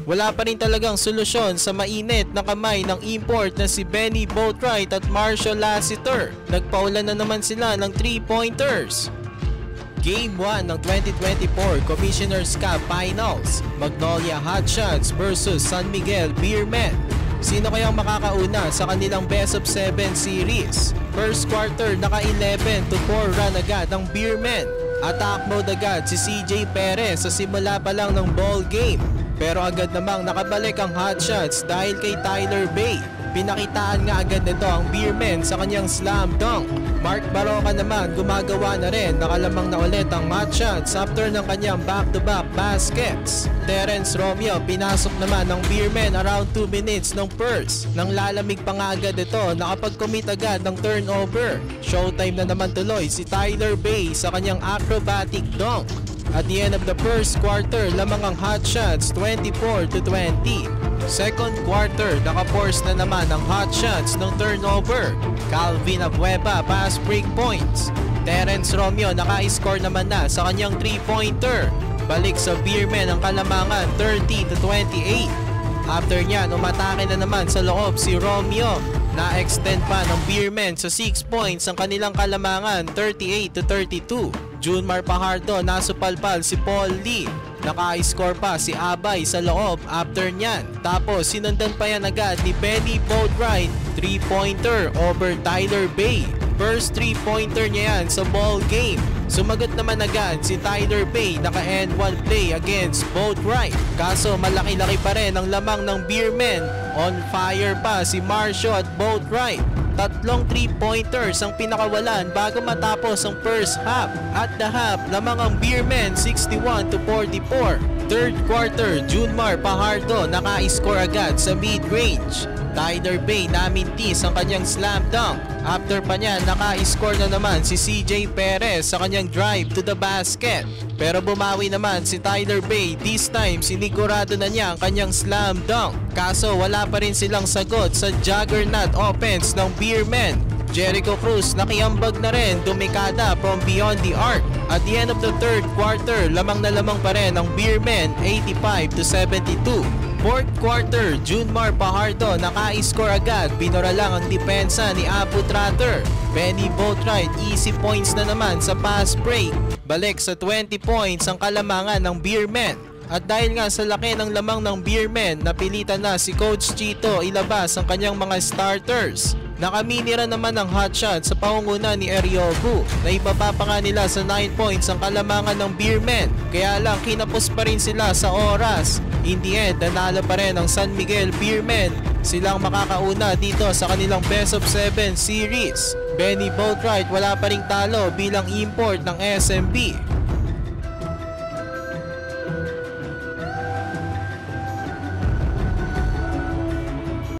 wala pa rin talagang solusyon sa mainit na kamay ng import na si Benny Boatwright at Marshall Lassiter. Nagpaulan na naman sila ng 3-pointers. Game 1 ng 2024 Commissioner's Cup Finals, Magnolia Hotshots versus San Miguel Beermen. Sino kayang makakauna sa kanilang best of 7 series? First quarter, naka 11-4 run agad ang Beermen. Attack mode agad si CJ Perez sa simula pa lang ng ball game. Pero agad namang nakabalik ang Hotshots dahil kay Tyler Bay. Pinakitaan nga agad nito ang Beermen sa kanyang slam dunk. Mark Baroka naman gumagawa na rin, nakalamang na ulit ang Hotshots after ng kanyang back-to-back baskets. Terence Romeo pinasok naman ng Beermen around 2 minutes ng first. Nang lalamig pa nga agad ito, nakapag-commit agad ng turnover. Showtime na naman tuloy si Tyler Bay sa kanyang acrobatic dunk. At the end of the first quarter, lamang ang Hotshots 24-20. Second quarter, naka-force na naman ang Hotshots ng turnover. Calvin Abueva pass break points. Terence Romeo naka-score naman na sa kanyang 3-pointer. Balik sa Beermen ang kalamangan 30-28. After nyan, umatake na naman sa loob si Romeo. Na-extend pa ng Beermen sa 6 points ang kanilang kalamangan 38-32. Junmar Pajardo nasupalpal si Paul Lee. Naka-score pa si Abay sa loob after nyan. Tapos sinundan pa yan agad ni Benny Boatwright, 3-pointer over Tyler Bay. First 3-pointer niya yan sa ball game. Sumagot naman agad si Tyler Bay, naka-end 1 play against Boatwright. Kaso malaki-laki pa rin ang lamang ng Beermen. On fire pa si Marshall at Boatwright. Tatlong 3-pointers ang pinakawalan bago matapos ang first half. At the half, lamang ang Beermen 61-44. Third quarter, Junmar Pajardo naka-score agad sa mid-range. Tyler Bay namintis ang kanyang slam dunk. After pa niya, naka-score na naman si CJ Perez sa kanyang drive to the basket. Pero bumawi naman si Tyler Bay. This time, sinigurado na niya ang kanyang slam dunk. Kaso wala pa rin silang sagot sa juggernaut offense ng Beermen. Jericho Cruz nakiambag na rin, dumikada from beyond the arc. At the end of the third quarter, lamang na lamang pa rin ang Beermen 85-72. Fourth quarter, Junmar Pajardo naka-score agad, binura lang ang depensa ni Abu Tratter. Benny Boatwright easy points na naman sa pass break. Balik sa 20 points ang kalamangan ng Beermen. At dahil nga sa laki ng lamang ng Beermen, napilitan na si Coach Chito ilabas ang kanyang mga starters. Nakaminira naman ang Hotshots sa pangunguna ni Eriobu na ibaba pa nga nila sa 9 points ang kalamangan ng Beermen. Kaya lang kinapos pa rin sila sa oras. In the end, nanalo pa rin ang San Miguel Beermen. Silang makakauna dito sa kanilang best of 7 series. Benny Boatwright wala pa ring talo bilang import ng SMB.